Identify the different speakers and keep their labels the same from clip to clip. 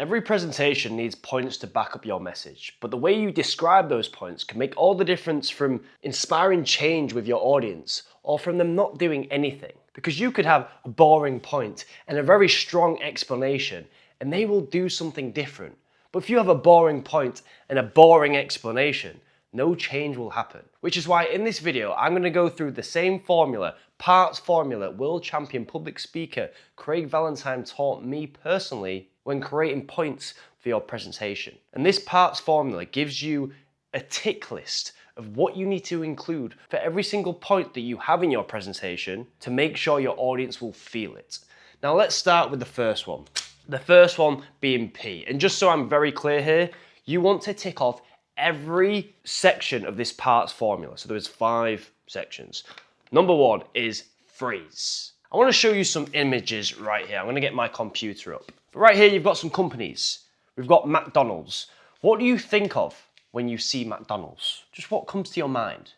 Speaker 1: Every presentation needs points to back up your message, but the way you describe those points can make all the difference from inspiring change with your audience or from them not doing anything. Because you could have a boring point and a very strong explanation and they will do something different. But if you have a boring point and a boring explanation, no change will happen. Which is why in this video, I'm going to go through the same formula, parts formula, world champion public speaker Craig Valentine taught me personally when creating points for your presentation. And this parts formula gives you a tick list of what you need to include for every single point that you have in your presentation to make sure your audience will feel it. Now let's start with the first one. The first one being P. And just so I'm very clear here, you want to tick off every section of this parts formula. So there's 5 sections. Number 1 is phrase. I want to show you some images right here. I'm going to get my computer up. But right here, you've got some companies. We've got McDonald's. What do you think of when you see McDonald's? Just what comes to your mind?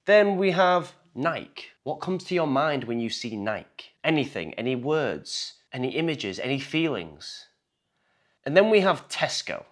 Speaker 1: Then we have Nike. What comes to your mind when you see Nike? Anything, any words, any images, any feelings? And then we have Tesco.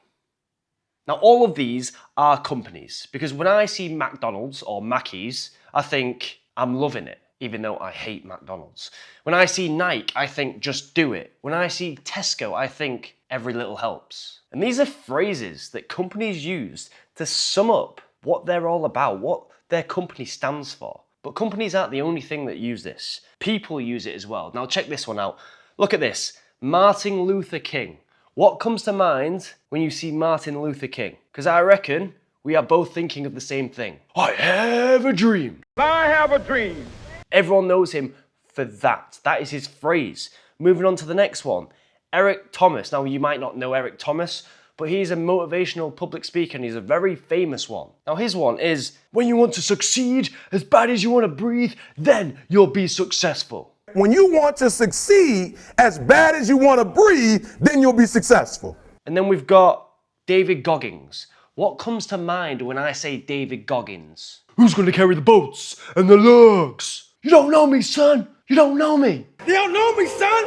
Speaker 1: Now, all of these are companies because when I see McDonald's or Mackey's, I think I'm loving it, even though I hate McDonald's. When I see Nike, I think just do it. When I see Tesco, I think every little helps. And these are phrases that companies use to sum up what they're all about, what their company stands for. But companies aren't the only thing that use this. People use it as well. Now check this one out. Look at this. Martin Luther King. What comes to mind when you see Martin Luther King? Because I reckon we are both thinking of the same thing. I have a dream.
Speaker 2: I have a dream.
Speaker 1: Everyone knows him for that. That is his phrase. Moving on to the next one. Eric Thomas. Now you might not know Eric Thomas, but he's a motivational public speaker and he's a very famous one. Now his one is, when you want to succeed as bad as you want to breathe, then you'll be successful.
Speaker 2: When you want to succeed as bad as you want to breathe, then you'll be successful.
Speaker 1: And then we've got David Goggins. What comes to mind when I say David Goggins? Who's going to carry the boats and the logs? You don't know me, son. You don't know me.
Speaker 3: They don't know me, son.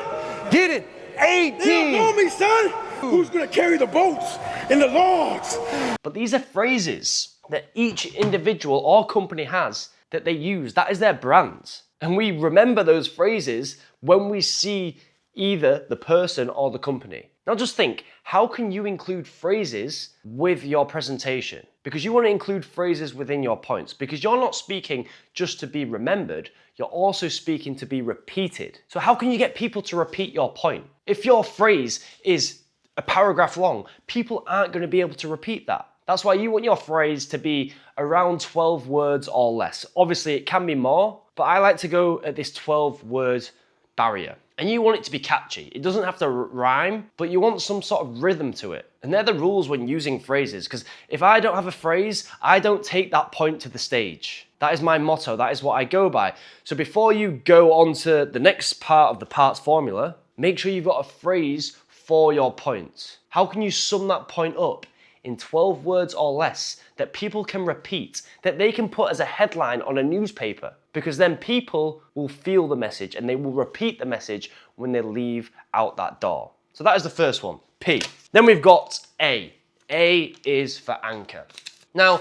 Speaker 2: Get it? 18.
Speaker 3: They don't know me, son. Who's gonna carry the boats and the logs?
Speaker 1: But these are phrases that each individual or company has that they use. That is their brand. And we remember those phrases when we see either the person or the company. Now just think, how can you include phrases with your presentation? Because you want to include phrases within your points, because you're not speaking just to be remembered, you're also speaking to be repeated. So how can you get people to repeat your point? If your phrase is a paragraph long, people aren't going to be able to repeat that. That's why you want your phrase to be around 12 words or less. Obviously it can be more, but I like to go at this 12 word barrier. And you want it to be catchy. It doesn't have to rhyme, but you want some sort of rhythm to it. And they're the rules when using phrases, because if I don't have a phrase, I don't take that point to the stage. That is my motto. That is what I go by. So before you go on to the next part of the parts formula, make sure you've got a phrase for your point. How can you sum that point up in 12 words or less that people can repeat, that they can put as a headline on a newspaper? Because then people will feel the message and they will repeat the message when they leave out that door. So that is the first one, P. Then we've got A. A is for anchor. Now,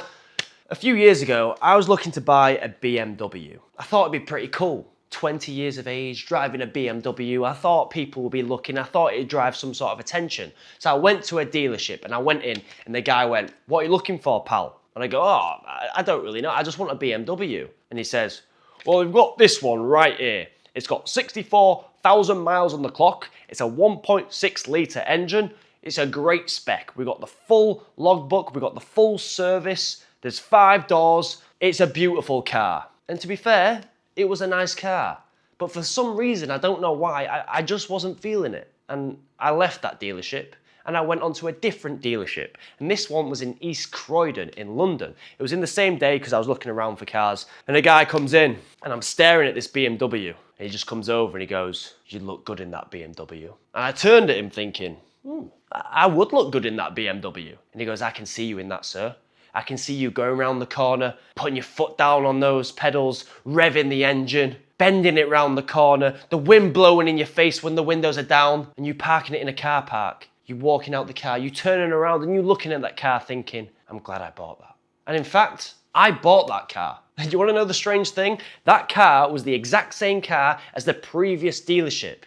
Speaker 1: a few years ago, I was looking to buy a BMW. I thought it'd be pretty cool. 20 years of age, driving a BMW. I thought people would be looking. I thought it'd drive some sort of attention. So I went to a dealership and I went in and the guy went, "What are you looking for, pal?" And I go, "Oh, I don't really know. I just want a BMW." And he says, "Well, we've got this one right here. It's got 64,000 miles on the clock. It's a 1.6 litre engine. It's a great spec. We've got the full logbook. We've got the full service. There's 5 doors. It's a beautiful car." And to be fair, it was a nice car. But for some reason, I don't know why, I just wasn't feeling it. And I left that dealership and I went on to a different dealership. And this one was in East Croydon in London. It was in the same day because I was looking around for cars. And a guy comes in and I'm staring at this BMW. And he just comes over and he goes, "You look good in that BMW." And I turned at him thinking, I would look good in that BMW. And he goes, "I can see you in that, sir. I can see you going around the corner, putting your foot down on those pedals, revving the engine, bending it round the corner, the wind blowing in your face when the windows are down, and you parking it in a car park. you walking out the car, you turning around and you looking at that car thinking, I'm glad I bought that. And in fact, I bought that car. Do you want to know the strange thing? That car was the exact same car as the previous dealership.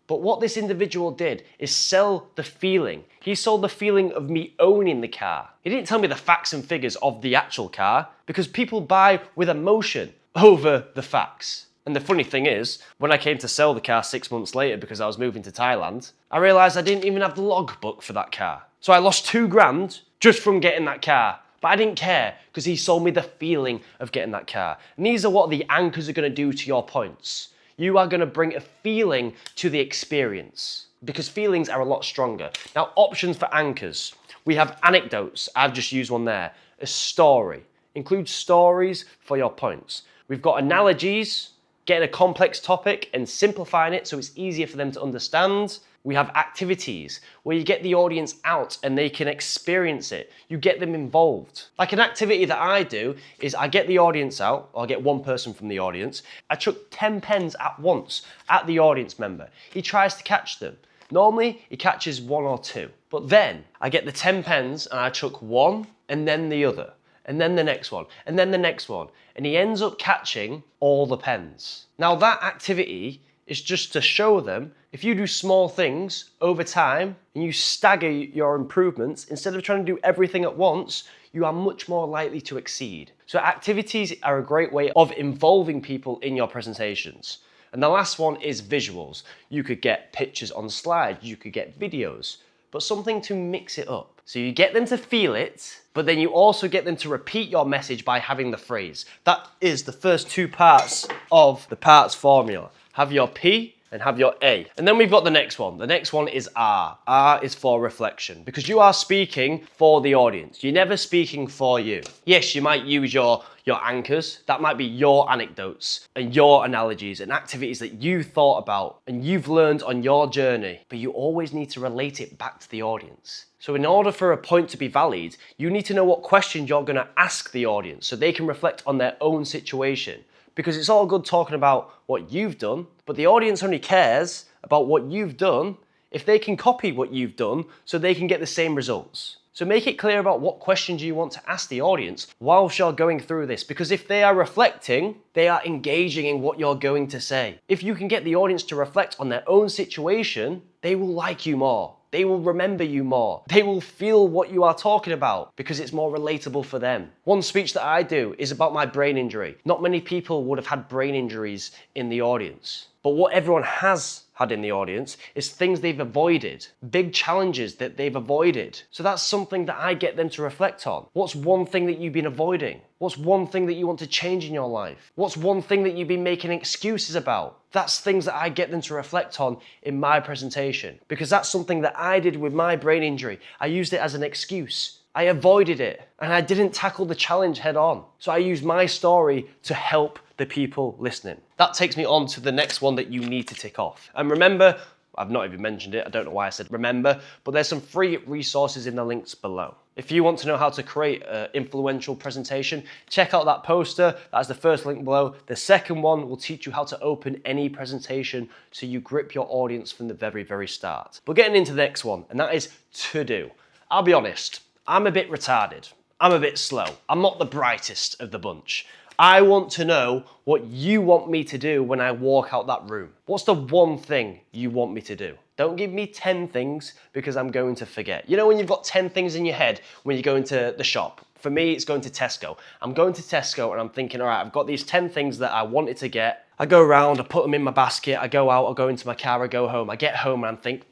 Speaker 1: But what this individual did is sell the feeling. He sold the feeling of me owning the car. He didn't tell me the facts and figures of the actual car, because people buy with emotion over the facts. And the funny thing is, when I came to sell the car 6 months later because I was moving to Thailand, I realized I didn't even have the logbook for that car. So I lost $2,000 just from getting that car. But I didn't care because he sold me the feeling of getting that car. And these are what the anchors are going to do to your points. You are going to bring a feeling to the experience because feelings are a lot stronger. Now, options for anchors. We have anecdotes. I've just used one there. A story. Include stories for your points. We've got analogies, getting a complex topic and simplifying it so it's easier for them to understand. We have activities where you get the audience out and they can experience it. You get them involved. Like an activity that I do is I get the audience out, or I get one person from the audience. I chuck 10 pens at once at the audience member. He tries to catch them. Normally, he catches 1 or 2. But then I get the 10 pens and I chuck one and then the other. And then the next one, and then the next one. And he ends up catching all the pens. Now that activity is just to show them, if you do small things over time and you stagger your improvements, instead of trying to do everything at once, you are much more likely to exceed. So activities are a great way of involving people in your presentations. And the last one is visuals. You could get pictures on slides, you could get videos, but something to mix it up. So you get them to feel it, but then you also get them to repeat your message by having the phrase. That is the first 2 parts of the parts formula. Have your P and have your A. And then we've got the next one. The next one is R. R is for reflection, because you are speaking for the audience. You're never speaking for you. Yes, you might use your anchors. That might be your anecdotes and your analogies and activities that you thought about and you've learned on your journey, but you always need to relate it back to the audience. So in order for a point to be valid, you need to know what questions you're going to ask the audience so they can reflect on their own situation. Because it's all good talking about what you've done, but the audience only cares about what you've done if they can copy what you've done so they can get the same results. So make it clear about what questions you want to ask the audience whilst you're going through this, because if they are reflecting, they are engaging in what you're going to say. If you can get the audience to reflect on their own situation, they will like you more. They will remember you more. They will feel what you are talking about because it's more relatable for them. One speech that I do is about my brain injury. Not many people would have had brain injuries in the audience. But what everyone has had in the audience is things they've avoided, big challenges that they've avoided. So that's something that I get them to reflect on. What's one thing that you've been avoiding? What's one thing that you want to change in your life? What's one thing that you've been making excuses about? That's things that I get them to reflect on in my presentation, because that's something that I did with my brain injury. I used it as an excuse. I avoided it and I didn't tackle the challenge head on. So I used my story to help the people listening. That takes me on to the next one that you need to tick off. And remember, I've not even mentioned it, I don't know why I said remember, but there's some free resources in the links below. If you want to know how to create an influential presentation, check out that poster. That's the first link below. The second one will teach you how to open any presentation so you grip your audience from the very, very start. But getting into the next one, and that is to do. I'll be honest, I'm a bit retarded. I'm a bit slow. I'm not the brightest of the bunch. I want to know what you want me to do when I walk out that room. What's the one thing you want me to do? Don't give me 10 things because I'm going to forget. You know when you've got 10 things in your head when you go into the shop? For me, it's going to Tesco. I'm going to Tesco and I'm thinking, all right, I've got these 10 things that I wanted to get. I go around, I put them in my basket, I go out, I go into my car, I go home. I get home and I think,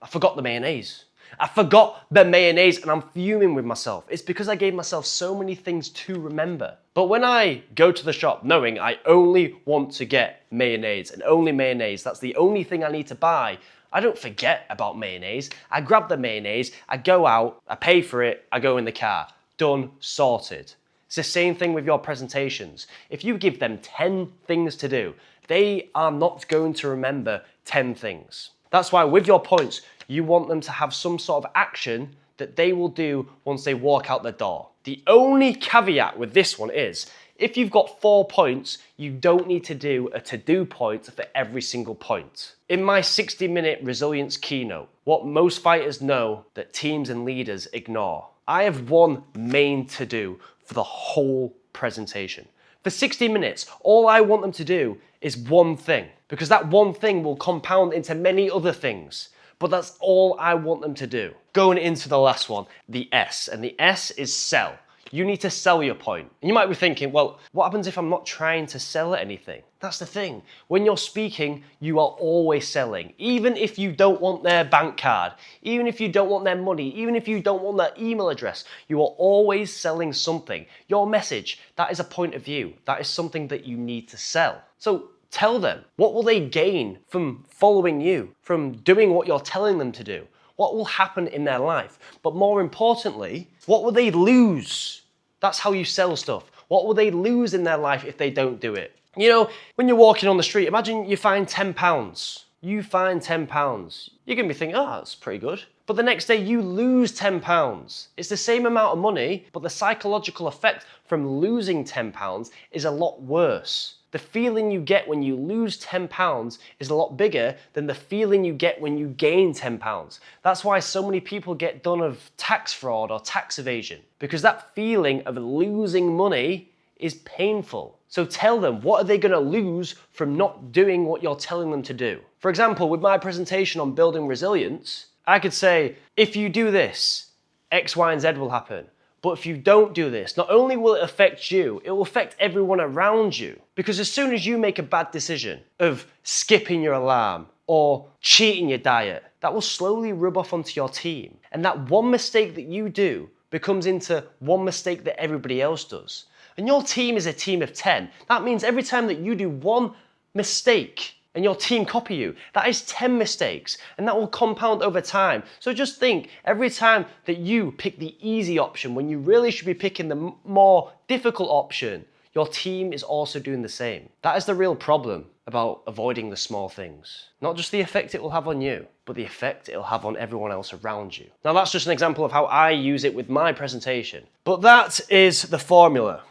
Speaker 1: I forgot the mayonnaise. I forgot the mayonnaise and I'm fuming with myself. It's because I gave myself so many things to remember. But when I go to the shop knowing I only want to get mayonnaise and only mayonnaise, that's the only thing I need to buy, I don't forget about mayonnaise. I grab the mayonnaise, I go out, I pay for it, I go in the car. Done, sorted. It's the same thing with your presentations. If you give them 10 things to do, they are not going to remember 10 things. That's why with your points, you want them to have some sort of action that they will do once they walk out the door. The only caveat with this one is, If you've got 4 points, you don't need to do a to-do point for every single point. In my 60-minute resilience keynote, what most fighters know that teams and leaders ignore, I have one main to-do for the whole presentation. For 60 minutes, all I want them to do is one thing, because that one thing will compound into many other things. But that's all I want them to do. Going into the last one, the S, and the S is sell. You need to sell your point. And you might be thinking, well, what happens if I'm not trying to sell anything? That's the thing. When you're speaking, you are always selling. Even if you don't want their bank card, even if you don't want their money, even if you don't want their email address, you are always selling something. Your message, that is a point of view. That is something that you need to sell. So tell them, what will they gain from following you, from doing what you're telling them to do? What will happen in their life? But more importantly, what will they lose? That's how you sell stuff. What will they lose in their life if they don't do it? You know, when you're walking on the street, imagine you find £10. You find £10. You're gonna be thinking, oh, that's pretty good. But the next day you lose £10. It's the same amount of money, but the psychological effect from losing £10 is a lot worse. The feeling you get when you lose £10 is a lot bigger than the feeling you get when you gain £10. That's why so many people get done of tax fraud or tax evasion, because that feeling of losing money is painful. So tell them, what are they going to lose from not doing what you're telling them to do? For example, with my presentation on building resilience, I could say, if you do this, X, Y, and Z will happen. But if you don't do this, not only will it affect you, it will affect everyone around you. Because as soon as you make a bad decision of skipping your alarm or cheating your diet, that will slowly rub off onto your team. And that one mistake that you do becomes into one mistake that everybody else does. And your team is a team of 10. That means every time that you do one mistake, and your team copy you, that is 10 mistakes, and that will compound over time. So just think, every time that you pick the easy option when you really should be picking the more difficult option, your team is also doing the same. That is the real problem about avoiding the small things. Not just the effect it will have on you, but the effect it'll have on everyone else around you. Now that's just an example of how I use it with my presentation. But that is the formula.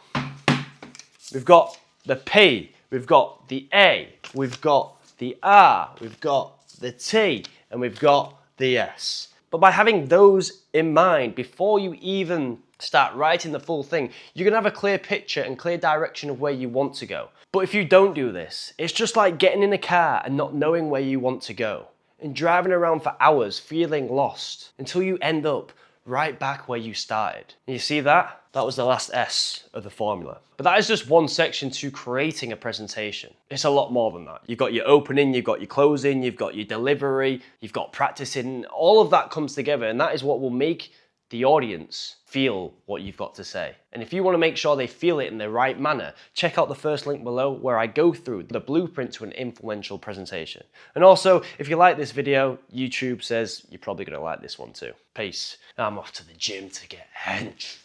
Speaker 1: We've got the P, we've got the A, we've got the R, we've got the T, and we've got the S. But by having those in mind before you even start writing the full thing, you're gonna have a clear picture and clear direction of where you want to go. But if you don't do this, it's just like getting in a car and not knowing where you want to go, and driving around for hours feeling lost until you end up right back where you started. And you see that? That was the last S of the formula. But that is just one section to creating a presentation. It's a lot more than that. You've got your opening, you've got your closing, you've got your delivery, you've got practicing. All of that comes together, and that is what will make the audience feel what you've got to say. And if you want to make sure they feel it in the right manner, check out the first link below where I go through the blueprint to an influential presentation. And also, if you like this video, YouTube says you're probably going to like this one too. Peace. I'm off to the gym to get hench.